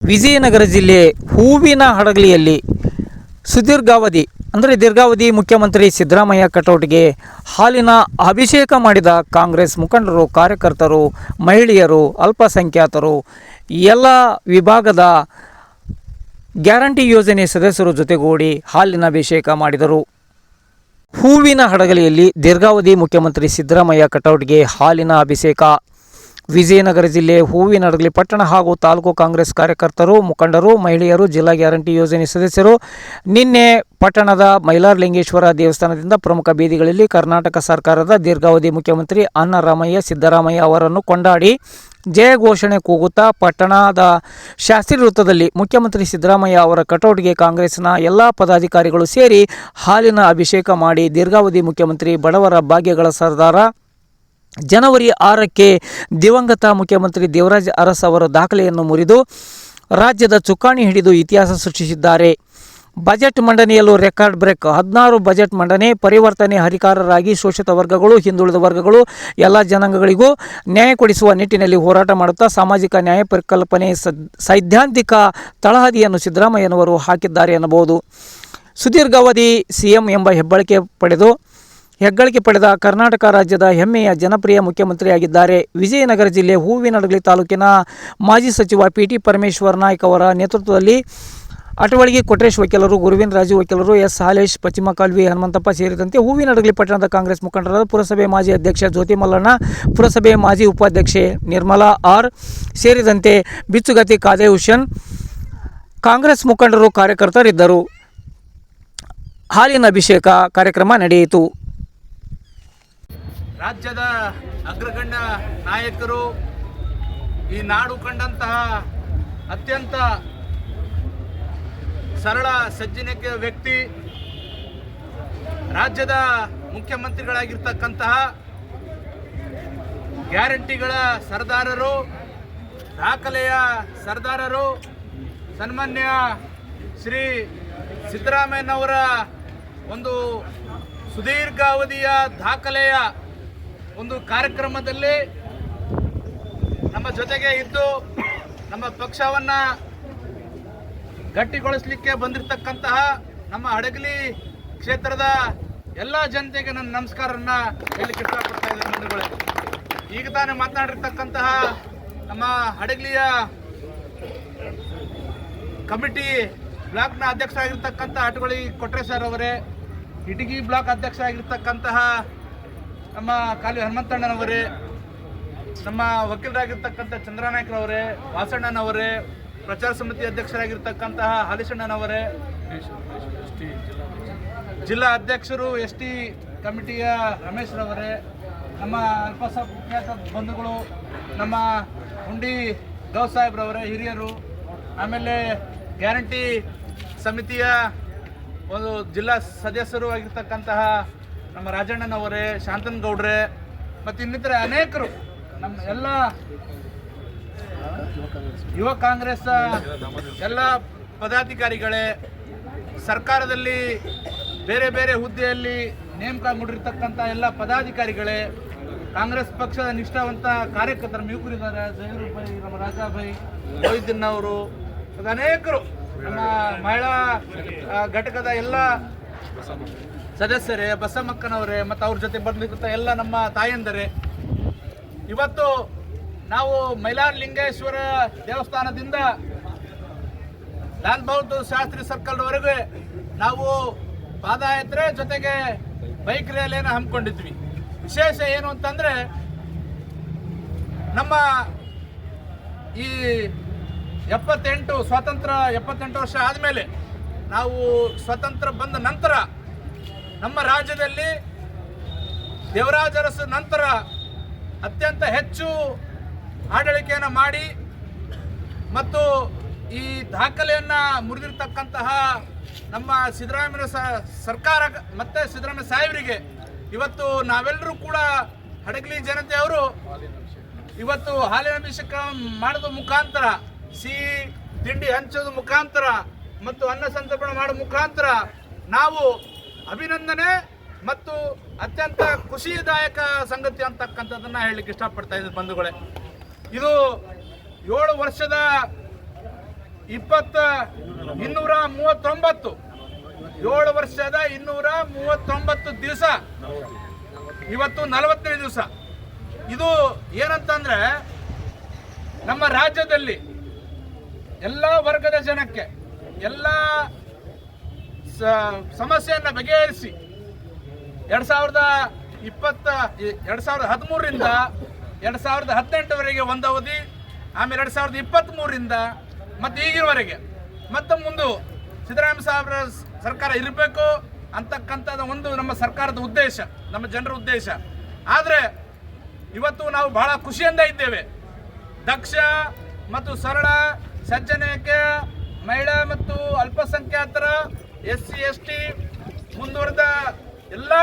ವಿಜಯನಗರ ಜಿಲ್ಲೆ ಹೂವಿನ ಹಡಗಲಿಯಲ್ಲಿ ದೀರ್ಘಾವಧಿ ಮುಖ್ಯಮಂತ್ರಿ ಸಿದ್ದರಾಮಯ್ಯ ಕಟೌಟ್ಗೆ ಹಾಲಿನ ಅಭಿಷೇಕ ಮಾಡಿದ ಕಾಂಗ್ರೆಸ್ ಮುಖಂಡರು, ಕಾರ್ಯಕರ್ತರು, ಮಹಿಳೆಯರು, ಅಲ್ಪಸಂಖ್ಯಾತರು, ಎಲ್ಲ ವಿಭಾಗದ ಗ್ಯಾರಂಟಿ ಯೋಜನೆ ಸದಸ್ಯರು ಜೊತೆಗೂಡಿ ಹಾಲಿನ ಅಭಿಷೇಕ ಮಾಡಿದರು. ಹೂವಿನ ಹಡಗಲಿಯಲ್ಲಿ ದೀರ್ಘಾವಧಿ ಮುಖ್ಯಮಂತ್ರಿ ಸಿದ್ದರಾಮಯ್ಯ ಕಟೌಟ್ಗೆ ಹಾಲಿನ ಅಭಿಷೇಕ. ವಿಜಯನಗರ ಜಿಲ್ಲೆ ಹೂವಿನಹಡಗಲಿ ಪಟ್ಟಣ ಹಾಗೂ ತಾಲೂಕು ಕಾಂಗ್ರೆಸ್ ಕಾರ್ಯಕರ್ತರು, ಮುಖಂಡರು, ಮಹಿಳೆಯರು, ಜಿಲ್ಲಾ ಗ್ಯಾರಂಟಿ ಯೋಜನೆ ಸದಸ್ಯರು ನಿನ್ನೆ ಪಟ್ಟಣದ ಮೈಲಾರಲಿಂಗೇಶ್ವರ ದೇವಸ್ಥಾನದಿಂದ ಪ್ರಮುಖ ಬೀದಿಗಳಲ್ಲಿ ಕರ್ನಾಟಕ ಸರ್ಕಾರದ ದೀರ್ಘಾವಧಿ ಮುಖ್ಯಮಂತ್ರಿ ಅನ್ನರಾಮಯ್ಯ ಸಿದ್ದರಾಮಯ್ಯ ಅವರನ್ನು ಕೊಂಡಾಡಿ ಜಯ ಘೋಷಣೆ ಕೂಗುತ್ತಾ ಪಟ್ಟಣದ ಶಾಸ್ತ್ರಿ ವೃತ್ತದಲ್ಲಿ ಮುಖ್ಯಮಂತ್ರಿ ಸಿದ್ದರಾಮಯ್ಯ ಅವರ ಕಟೌಟ್ಗೆ ಕಾಂಗ್ರೆಸ್ನ ಎಲ್ಲ ಪದಾಧಿಕಾರಿಗಳು ಸೇರಿ ಹಾಲಿನ ಅಭಿಷೇಕ ಮಾಡಿ ದೀರ್ಘಾವಧಿ ಮುಖ್ಯಮಂತ್ರಿ, ಬಡವರ ಭಾಗ್ಯಗಳ ಸರ್ದಾರ, ಜನವರಿ 6ಕ್ಕೆ ದಿವಂಗತ ಮುಖ್ಯಮಂತ್ರಿ ದೇವರಾಜ ಅರಸ್ ಅವರ ದಾಖಲೆಯನ್ನು ಮುರಿದು ರಾಜ್ಯದ ಚುಕ್ಕಾಣಿ ಹಿಡಿದು ಇತಿಹಾಸ ಸೃಷ್ಟಿಸಿದ್ದಾರೆ. ಬಜೆಟ್ ಮಂಡನೆಯಲ್ಲೂ ರೆಕಾರ್ಡ್ ಬ್ರೇಕ್. 16 ಬಜೆಟ್ ಮಂಡನೆ, ಪರಿವರ್ತನೆ, ಹರಿಕಾರರಾಗಿ ಶೋಷಿತ ವರ್ಗಗಳು, ಹಿಂದುಳಿದ ವರ್ಗಗಳು, ಎಲ್ಲ ಜನಾಂಗಗಳಿಗೂ ನ್ಯಾಯ ಕೊಡಿಸುವ ನಿಟ್ಟಿನಲ್ಲಿ ಹೋರಾಟ ಮಾಡುತ್ತಾ ಸಾಮಾಜಿಕ ನ್ಯಾಯ ಪರಿಕಲ್ಪನೆ ಸೈದ್ಧಾಂತಿಕ ತಳಹದಿಯನ್ನು ಸಿದ್ದರಾಮಯ್ಯನವರು ಹಾಕಿದ್ದಾರೆ ಎನ್ನಬಹುದು. ಸುದೀರ್ಘಾವಧಿ ಸಿಎಂ ಎಂಬ ಹೆಗ್ಗಳಿಕೆ ಪಡೆದ ಕರ್ನಾಟಕ ರಾಜ್ಯದ ಹೆಮ್ಮೆಯ ಜನಪ್ರಿಯ ಮುಖ್ಯಮಂತ್ರಿಯಾಗಿದ್ದಾರೆ. ವಿಜಯನಗರ ಜಿಲ್ಲೆ ಹೂವಿನಹಡಗಲಿ ತಾಲೂಕಿನ ಮಾಜಿ ಸಚಿವ ಪಿಟಿ ಪರಮೇಶ್ವರ್ ನಾಯ್ಕ ಅವರ ನೇತೃತ್ವದಲ್ಲಿ ಅಟವಳಗಿ ಕೊಟ್ರೇಶ್ ವಕೀಲರು, ಗುರುವಿನ ರಾಜು ವಕೀಲರು, ಎಸ್ ಹಾಲೇಶ್, ಪಶ್ಚಿಮ ಕಾಲ್ವಿ ಹನುಮಂತಪ್ಪ ಸೇರಿದಂತೆ ಹೂವಿನಹಡಗಲಿ ಪಟ್ಟಣದ ಕಾಂಗ್ರೆಸ್ ಮುಖಂಡರಾದ ಪುರಸಭೆ ಮಾಜಿ ಅಧ್ಯಕ್ಷ ಜ್ಯೋತಿ ಮಲ್ಲಣ್ಣ, ಪುರಸಭೆ ಮಾಜಿ ಉಪಾಧ್ಯಕ್ಷೆ ನಿರ್ಮಲಾ ಆರ್ ಸೇರಿದಂತೆ ಬಿಚ್ಚುಗತ್ತಿ ಖಾದೆ ಹುಸೇನ್, ಕಾಂಗ್ರೆಸ್ ಮುಖಂಡರು, ಕಾರ್ಯಕರ್ತರಿದ್ದರು. ಹಾಲಿನ ಅಭಿಷೇಕ ಕಾರ್ಯಕ್ರಮ ನಡೆಯಿತು. ರಾಜ್ಯದ ಅಗ್ರಗಣ್ಯ ನಾಯಕರು, ಈ ನಾಡು ಕಂಡಂತಹ ಅತ್ಯಂತ ಸರಳ ಸಜ್ಜನಿಕೆ ವ್ಯಕ್ತಿ, ರಾಜ್ಯದ ಮುಖ್ಯಮಂತ್ರಿಗಳಾಗಿರ್ತಕ್ಕಂತಹ ಗ್ಯಾರಂಟಿಗಳ ಸರ್ದಾರರು, ದಾಖಲೆಯ ಸರ್ದಾರರು, ಸನ್ಮಾನ್ಯ ಶ್ರೀ ಸಿದ್ದರಾಮಯ್ಯನವರ ಒಂದು ಸುದೀರ್ಘಾವಧಿಯ ದಾಖಲೆಯ ಒಂದು ಕಾರ್ಯಕ್ರಮದಲ್ಲಿ ನಮ್ಮ ಜೊತೆಗೆ ಇದ್ದು ನಮ್ಮ ಪಕ್ಷವನ್ನು ಗಟ್ಟಿಗೊಳಿಸಲಿಕ್ಕೆ ಬಂದಿರತಕ್ಕಂತಹ ನಮ್ಮ ಹಡಗಲಿ ಕ್ಷೇತ್ರದ ಎಲ್ಲ ಜನತೆಗೆ ನನ್ನ ನಮಸ್ಕಾರವನ್ನು ಹೇಳಲಿಕ್ಕೆ ಇಷ್ಟಪಡ್ತಾ ಇದ್ದೇನೆ. ಬಂಧುಗಳೇ, ಈಗ ತಾನೇ ಮಾತನಾಡಿರ್ತಕ್ಕಂತಹ ನಮ್ಮ ಹಡಗಲಿಯ ಕಮಿಟಿ ಬ್ಲಾಕ್ನ ಅಧ್ಯಕ್ಷರಾಗಿರ್ತಕ್ಕಂಥ ಅಟವಳಿ ಕೊಟ್ರೇಶ್ ಸರ್ ಅವರೇ, ಇಟಗಿ ಬ್ಲಾಕ್ ಅಧ್ಯಕ್ಷರಾಗಿರ್ತಕ್ಕಂತಹ ನಮ್ಮ ಕಾಲಿ ಹನುಮಂತಣ್ಣನವರೇ, ನಮ್ಮ ವಕೀಲರಾಗಿರ್ತಕ್ಕಂಥ ಚಂದ್ರನಾಯ್ಕರವರೇ, ವಾಸಣ್ಣನವರೇ, ಪ್ರಚಾರ ಸಮಿತಿ ಅಧ್ಯಕ್ಷರಾಗಿರ್ತಕ್ಕಂತಹ ಹಾಲೇಶಣ್ಣನವರೇ, ಜಿಲ್ಲಾ ಅಧ್ಯಕ್ಷರು ST ಕಮಿಟಿಯ ರಮೇಶ್ರವರೇ, ನಮ್ಮ ಅಲ್ಪಸಂಖ್ಯಾತ ಬಂಧುಗಳು, ನಮ್ಮ ಹುಂಡಿ ಗೌ ಸಾಹೇಬ್ರವರೇ, ಹಿರಿಯರು, ಆಮೇಲೆ ಗ್ಯಾರಂಟಿ ಸಮಿತಿಯ ಒಂದು ಜಿಲ್ಲಾ ಸದಸ್ಯರು ಆಗಿರ್ತಕ್ಕಂತಹ ನಮ್ಮ ರಾಜಣ್ಣನವರೇ, ಶಾಂತನ್ ಗೌಡ್ರೆ ಮತ್ತು ಇನ್ನಿತರ ಅನೇಕರು, ನಮ್ಮ ಎಲ್ಲ ಯುವ ಕಾಂಗ್ರೆಸ್ ಎಲ್ಲ ಪದಾಧಿಕಾರಿಗಳೇ, ಸರ್ಕಾರದಲ್ಲಿ ಬೇರೆ ಬೇರೆ ಹುದ್ದೆಯಲ್ಲಿ ನೇಮಕಗೊಂಡಿರ್ತಕ್ಕಂಥ ಎಲ್ಲ ಪದಾಧಿಕಾರಿಗಳೇ, ಕಾಂಗ್ರೆಸ್ ಪಕ್ಷದ ನಿಷ್ಠಾವಂತ ಕಾರ್ಯಕರ್ತರು ಮಿವುಕರಿದ್ದಾರೆ, ಜಹೀರ್ ಭೈ, ನಮ್ಮ ರಾಜಾ ಭೈ, ಮೊಹಿದ್ದೀನ್ ಅವರು, ಅನೇಕರು, ನಮ್ಮ ಮಹಿಳಾ ಘಟಕದ ಎಲ್ಲ ಸದಸ್ಯರೇ, ಬಸಮ್ಮಕ್ಕನವರೇ, ಮತ್ತು ಅವ್ರ ಜೊತೆ ಬಂದಿರುತ್ತ ಎಲ್ಲ ನಮ್ಮ ತಾಯಂದರೇ, ಇವತ್ತು ನಾವು ಮೈಲಾರಲಿಂಗೇಶ್ವರ ದೇವಸ್ಥಾನದಿಂದ ಲಾಲ್ ಬಹದ್ದೂರ್ ಶಾಸ್ತ್ರಿ ಸರ್ಕಲ್ವರೆಗೆ ನಾವು ಪಾದಯಾತ್ರೆ ಜೊತೆಗೆ ಬೈಕ್ ರ್ಯಾಲಿಯನ್ನು ಹಮ್ಮಿಕೊಂಡಿದ್ವಿ. ವಿಶೇಷ ಏನು ಅಂತಂದರೆ, ನಮ್ಮ ಈ 78 ವರ್ಷ ಆದಮೇಲೆ, ನಾವು ಸ್ವತಂತ್ರ ಬಂದ ನಂತರ ನಮ್ಮ ರಾಜ್ಯದಲ್ಲಿ ದೇವರಾಜ ಅರಸು ನಂತರ ಅತ್ಯಂತ ಹೆಚ್ಚು ಆಡಳಿಕೆಯನ್ನು ಮಾಡಿ ಮತ್ತು ಈ ದಾಖಲೆಯನ್ನು ಮುರಿದಿರ್ತಕ್ಕಂತಹ ನಮ್ಮ ಸಿದ್ದರಾಮಯ್ಯ ಸರ್ಕಾರ ಮತ್ತು ಸಿದ್ದರಾಮಯ್ಯ ಸಾಹೇಬರಿಗೆ ಇವತ್ತು ನಾವೆಲ್ಲರೂ ಕೂಡ ಹಡಗಲಿ ಜನತೆಯವರು ಇವತ್ತು ಹಾಲಿನ ಅಭಿಷೇಕ ಮಾಡೋದು ಮುಖಾಂತರ, ಸಿಹಿ ತಿಂಡಿ ಹಂಚೋದು ಮುಖಾಂತರ ಮತ್ತು ಅನ್ನ ಸಂತರ್ಪಣೆ ಮಾಡೋ ಮುಖಾಂತರ ನಾವು ಅಭಿನಂದನೆ ಮತ್ತು ಅತ್ಯಂತ ಖುಷಿದಾಯಕ ಸಂಗತಿ ಅಂತಕ್ಕಂಥದ್ದನ್ನು ಹೇಳಲಿಕ್ಕೆ ಇಷ್ಟಪಡ್ತಾ ಇದ್ದೀನಿ ಬಂಧುಗಳೇ. ಇದು 7 ವರ್ಷದ 239 7 ವರ್ಷದ 239 ದಿವಸ, ಇವತ್ತು 40ನೇ ದಿವಸ. ಇದು ಏನಂತಂದ್ರೆ ನಮ್ಮ ರಾಜ್ಯದಲ್ಲಿ ಎಲ್ಲ ವರ್ಗದ ಜನಕ್ಕೆ ಎಲ್ಲ ಸಮಸ್ಯೆಯನ್ನು ಬಗೆಹರಿಸಿ 2013ರಿಂದ 2018ವರೆಗೆ ಒಂದು ಅವಧಿ, ಆಮೇಲೆ 2023ರಿಂದ ಮತ್ತು ಈಗಿನವರೆಗೆ ಮತ್ತೆ ಮುಂದೆ ಸಿದ್ದರಾಮಯ್ಯ ಸಾಹೇಬರ ಸರ್ಕಾರ ಇರಬೇಕು ಅಂತಕ್ಕಂಥದ್ದು ಒಂದು ನಮ್ಮ ಸರ್ಕಾರದ ಉದ್ದೇಶ, ನಮ್ಮ ಜನರ ಉದ್ದೇಶ. ಆದರೆ ಇವತ್ತು ನಾವು ಬಹಳ ಖುಷಿಯಿಂದ ಇದ್ದೇವೆ. ದಕ್ಷ ಮತ್ತು ಸರಳ ಸಜ್ಜನಿಕೆ ಮಹಿಳಾ ಮತ್ತು ಅಲ್ಪಸಂಖ್ಯಾತರ SC ST ಮುಂದುವರೆದ ಎಲ್ಲ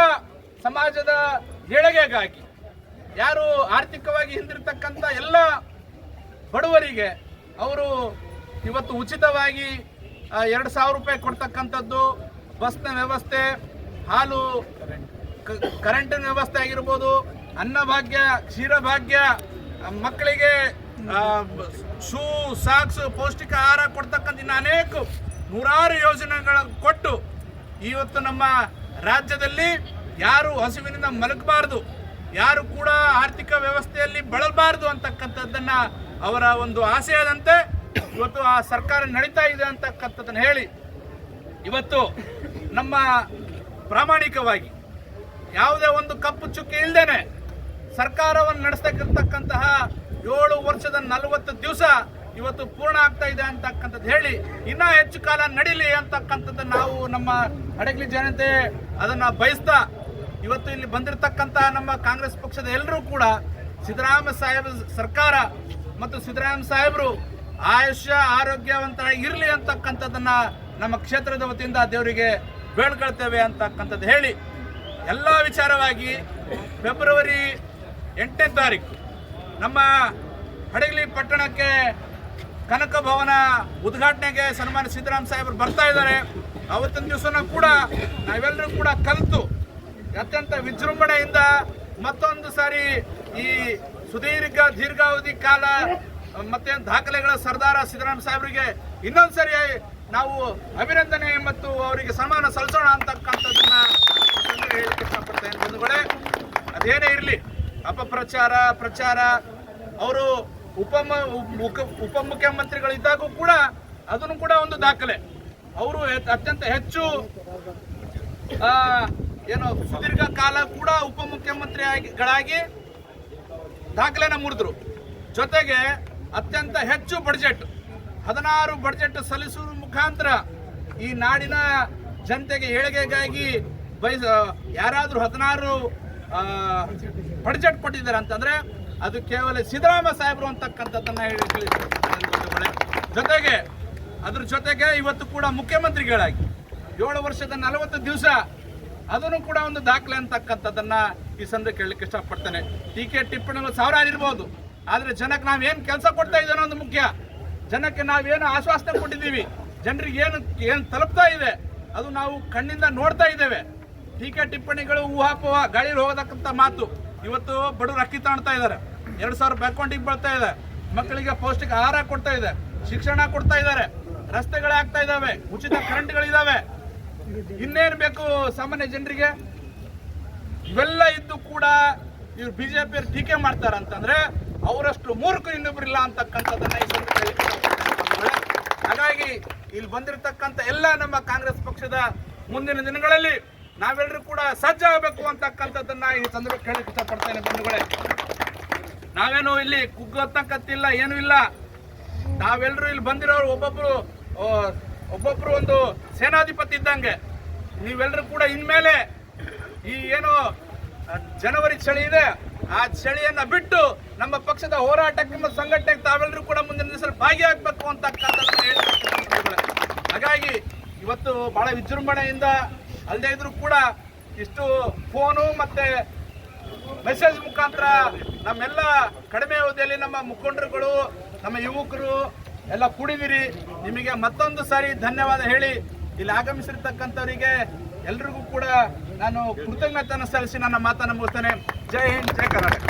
ಸಮಾಜದ ಏಳಿಗೆಗಾಗಿ, ಯಾರು ಆರ್ಥಿಕವಾಗಿ ಹಿಂದಿರ್ತಕ್ಕಂಥ ಎಲ್ಲ ಬಡವರಿಗೆ ಅವರು ಇವತ್ತು ಉಚಿತವಾಗಿ 2,000 ರೂಪಾಯಿ ಕೊಡ್ತಕ್ಕಂಥದ್ದು, ಬಸ್ನ ವ್ಯವಸ್ಥೆ, ಹಾಲು ಕರೆಂಟಿನ ವ್ಯವಸ್ಥೆ ಆಗಿರ್ಬೋದು, ಅನ್ನಭಾಗ್ಯ, ಕ್ಷೀರಭಾಗ್ಯ, ಮಕ್ಕಳಿಗೆ ಶೂ ಸಾಕ್ಸ್ ಪೌಷ್ಟಿಕ ಆಹಾರ ಕೊಡ್ತಕ್ಕಂಥ ಇನ್ನು ಅನೇಕ ನೂರಾರು ಯೋಜನೆಗಳ ಕೊಟ್ಟು ಇವತ್ತು ನಮ್ಮ ರಾಜ್ಯದಲ್ಲಿ ಯಾರು ಹಸಿವಿನಿಂದ ಮಲಗಬಾರ್ದು, ಯಾರು ಕೂಡ ಆರ್ಥಿಕ ವ್ಯವಸ್ಥೆಯಲ್ಲಿ ಬಳಲಬಾರ್ದು ಅಂತಕ್ಕಂಥದ್ದನ್ನ ಅವರ ಒಂದು ಆಶಯದಂತೆ ಇವತ್ತು ಆ ಸರ್ಕಾರ ನಡೀತಾ ಇದೆ ಅಂತಕ್ಕಂಥದ್ದನ್ನು ಹೇಳಿ, ಇವತ್ತು ನಮ್ಮ ಪ್ರಾಮಾಣಿಕವಾಗಿ ಯಾವುದೇ ಒಂದು ಕಪ್ಪು ಚುಕ್ಕಿ ಇಲ್ಲದೇನೆ ಸರ್ಕಾರವನ್ನು ನಡೆಸ್ತಕ್ಕಂತಹ 7 ವರ್ಷದ 40 ದಿವಸ ಇವತ್ತು ಪೂರ್ಣ ಆಗ್ತಾ ಇದೆ ಅಂತಕ್ಕಂಥದ್ದು ಹೇಳಿ, ಇನ್ನೂ ಹೆಚ್ಚು ಕಾಲ ನಡೀಲಿ ಅಂತಕ್ಕಂಥದ್ದನ್ನು ನಾವು ನಮ್ಮ ಹಡಗಲಿ ಜನತೆ ಅದನ್ನು ಬಯಸ್ತಾ, ಇವತ್ತು ಇಲ್ಲಿ ಬಂದಿರತಕ್ಕಂಥ ನಮ್ಮ ಕಾಂಗ್ರೆಸ್ ಪಕ್ಷದ ಎಲ್ಲರೂ ಕೂಡ ಸಿದ್ದರಾಮಯ್ಯ ಸಾಹೇಬ್ ಸರ್ಕಾರ ಮತ್ತು ಸಿದ್ದರಾಮಯ್ಯ ಸಾಹೇಬರು ಆಯುಷ್ಯ ಆರೋಗ್ಯವಂತರಾಗಿ ಇರಲಿ ಅಂತಕ್ಕಂಥದ್ದನ್ನ ನಮ್ಮ ಕ್ಷೇತ್ರದ ವತಿಯಿಂದ ದೇವರಿಗೆ ಬೇಡ್ಕೊಳ್ತೇವೆ ಅಂತಕ್ಕಂಥದ್ದು ಹೇಳಿ, ಎಲ್ಲ ವಿಚಾರವಾಗಿ ಫೆಬ್ರವರಿ 8ನೇ ತಾರೀಕು ನಮ್ಮ ಹಡಗಲಿ ಪಟ್ಟಣಕ್ಕೆ ಕನಕ ಭವನ ಉದ್ಘಾಟನೆಗೆ ಸನ್ಮಾನ್ಯ ಸಿದ್ದರಾಮಯ್ಯ ಸಾಹೇಬರು ಬರ್ತಾ ಇದ್ದಾರೆ. ಅವತ್ತಿನ ದಿವಸನೂ ಕೂಡ ನಾವೆಲ್ಲರೂ ಕೂಡ ಕಲಿತು ಅತ್ಯಂತ ವಿಜೃಂಭಣೆಯಿಂದ ಮತ್ತೊಂದು ಸಾರಿ ಈ ದೀರ್ಘಾವಧಿ ಕಾಲ ಮತ್ತೆ ದಾಖಲೆಗಳ ಸರ್ದಾರ ಸಿದ್ದರಾಮಯ್ಯ ಸಾಹೇಬರಿಗೆ ಇನ್ನೊಂದ್ಸರಿ ನಾವು ಅಭಿನಂದನೆ ಮತ್ತು ಅವರಿಗೆ ಸನ್ಮಾನ ಸಲ್ಲಿಸೋಣ ಅಂತಕ್ಕಂಥದ್ದನ್ನ ಹೇಳಿಕ್ಕೆ ಇಷ್ಟಪಡ್ತೇನೆ ಬಂಧುಗಳೇ. ಅದೇನೇ ಇರಲಿ, ಪ್ರಚಾರ ಅವರು ಉಪಮುಖ್ಯಮಂತ್ರಿಗಳಿದ್ದಾಗೂ ಕೂಡ ಅದನ್ನು ಕೂಡ ಒಂದು ದಾಖಲೆ. ಅವರು ಅತ್ಯಂತ ಹೆಚ್ಚು ಸುದೀರ್ಘ ಕಾಲ ಕೂಡ ಉಪಮುಖ್ಯಮಂತ್ರಿಗಳಾಗಿ ದಾಖಲೆನ ಮುರಿದ್ರು. ಜೊತೆಗೆ ಅತ್ಯಂತ ಹೆಚ್ಚು ಬಡ್ಜೆಟ್ 16 ಬಡ್ಜೆಟ್ ಸಲ್ಲಿಸುವ ಮುಖಾಂತರ ಈ ನಾಡಿನ ಜನತೆಗೆ ಏಳಿಗೆಗಾಗಿ ಯಾರಾದರೂ 16 ಬಡ್ಜೆಟ್ ಕೊಟ್ಟಿದ್ದಾರೆ ಅಂತಂದ್ರೆ ಅದು ಕೇವಲ ಸಿದ್ದರಾಮಯ್ಯ ಸಾಹೇಬರು ಅಂತಕ್ಕಂಥದ್ದನ್ನ ಹೇಳಿ. ಅದ್ರ ಜೊತೆಗೆ ಇವತ್ತು ಕೂಡ ಮುಖ್ಯಮಂತ್ರಿಗಳಾಗಿ 7 ವರ್ಷದ 40 ದಿವಸ ಅದನ್ನು ಕೂಡ ಒಂದು ದಾಖಲೆ ಅಂತಕ್ಕಂಥದ್ದನ್ನ ಈ ಸಂದರ್ಭ ಕೇಳಲಿಕ್ಕೆ ಇಷ್ಟಪಡ್ತೇನೆ. ಟೀಕೆ ಟಿಪ್ಪಣಿಗಳು ಸಾವಿರಾರು ಇರ್ಬೋದು, ಆದರೆ ಜನಕ್ಕೆ ನಾವೇನು ಕೆಲಸ ಕೊಡ್ತಾ ಇದ್ದೇನೋ ಒಂದು ಮುಖ್ಯ. ಜನಕ್ಕೆ ನಾವೇನು ಆಶ್ವಾಸನೆ ಕೊಟ್ಟಿದ್ದೀವಿ, ಜನರಿಗೆ ಏನು ತಲುಪ್ತಾ ಇದೆ ಅದು ನಾವು ಕಣ್ಣಿಂದ ನೋಡ್ತಾ ಇದ್ದೇವೆ. ಟೀಕೆ ಟಿಪ್ಪಣಿಗಳು ಊಹಾಪೋಹ ಗಾಳಿಯಲ್ಲಿ ಹೋಗತಕ್ಕಂಥ ಮಾತು. ಇವತ್ತು ಬಡವರು ಅಕ್ಕಿ ತಾಣ್ತಾ ಇದ್ದಾರೆ, 2,000 ರೂಪಾಯಿ ಅಕೌಂಟಿಗೆ ಬರ್ತಾ ಇದೆ, ಮಕ್ಕಳಿಗೆ ಪೌಷ್ಟಿಕ ಆಹಾರ ಕೊಡ್ತಾ ಇದೆ, ಶಿಕ್ಷಣ ಕೊಡ್ತಾ ಇದ್ದಾರೆ, ರಸ್ತೆಗಳೇ ಆಗ್ತಾ ಇದ್ದಾವೆ, ಉಚಿತ ಕರೆಂಟ್ಗಳಿದ್ದಾವೆ. ಇನ್ನೇನು ಬೇಕು ಸಾಮಾನ್ಯ ಜನರಿಗೆ? ಇವೆಲ್ಲ ಇದ್ದು ಕೂಡ ಇವ್ರು ಬಿಜೆಪಿ ಟೀಕೆ ಮಾಡ್ತಾರಂತಂದ್ರೆ ಅವರಷ್ಟು ಮೂರ್ಖರು ಇನ್ನೊಬ್ಬರಿಲ್ಲ ಅಂತಕ್ಕಂಥದ್ದನ್ನ ಈ ಸಂದರ್ಭದಲ್ಲಿ. ಹಾಗಾಗಿ ಇಲ್ಲಿ ಬಂದಿರತಕ್ಕಂಥ ಎಲ್ಲ ನಮ್ಮ ಕಾಂಗ್ರೆಸ್ ಪಕ್ಷದ ಮುಂದಿನ ದಿನಗಳಲ್ಲಿ ನಾವೆಲ್ಲರೂ ಕೂಡ ಸಜ್ಜಾಗಬೇಕು ಅಂತಕ್ಕಂಥದ್ದನ್ನ ಈ ಸಂದರ್ಭ ಕೇಳಕ್ಕೆ ಇಷ್ಟಪಡ್ತೇನೆ ಬಂಧುಗಳೇ. ನಾವೇನು ಇಲ್ಲಿ ಕುಗ್ಗತಕ್ಕಂತಿಲ್ಲ, ಏನೂ ಇಲ್ಲ. ನಾವೆಲ್ಲರೂ ಇಲ್ಲಿ ಬಂದಿರೋರು ಒಬ್ಬೊಬ್ರು ಒಂದು ಸೇನಾಧಿಪತಿ ಇದ್ದಂಗೆ. ನೀವೆಲ್ಲರೂ ಕೂಡ ಇನ್ಮೇಲೆ ಈ ಏನು ಜನವರಿ ಚಳಿ ಇದೆ, ಆ ಚಳಿಯನ್ನ ಬಿಟ್ಟು ನಮ್ಮ ಪಕ್ಷದ ಹೋರಾಟಕ್ಕೆ ಮತ್ತು ಸಂಘಟನೆಗೆ ತಾವೆಲ್ಲರೂ ಕೂಡ ಮುಂದಿನ ದಿವಸ ಭಾಗಿಯಾಗಬೇಕು ಅಂತಕ್ಕಂಥದ್ದನ್ನ ಹೇಳ್ತಾರೆ. ಹಾಗಾಗಿ ಇವತ್ತು ಬಹಳ ವಿಜೃಂಭಣೆಯಿಂದ ಅಲ್ಲದೆ ಇದ್ರೂ ಕೂಡ ಇಷ್ಟು ಫೋನು ಮತ್ತೆ ಮೆಸೇಜ್ ಮುಖಾಂತರ ನಮ್ಮೆಲ್ಲ ಕಡಿಮೆ ಅವಧಿಯಲ್ಲಿ ನಮ್ಮ ಮುಖಂಡರುಗಳು, ನಮ್ಮ ಯುವಕರು ಎಲ್ಲ ಕೂಡಿದಿರಿ. ನಿಮಗೆ ಮತ್ತೊಂದು ಸಾರಿ ಧನ್ಯವಾದ ಹೇಳಿ ಇಲ್ಲಿ ಆಗಮಿಸಿರ್ತಕ್ಕಂಥವರಿಗೆ ಎಲ್ರಿಗೂ ಕೂಡ ನಾನು ಕೃತಜ್ಞತೆಯನ್ನು ಸಲ್ಲಿಸಿ ನನ್ನ ಮಾತನ್ನು ಮುಗಿಸ್ತೇನೆ. ಜೈ ಹಿಂದ್, ಜೈ ಕರ್ನಾಟಕ.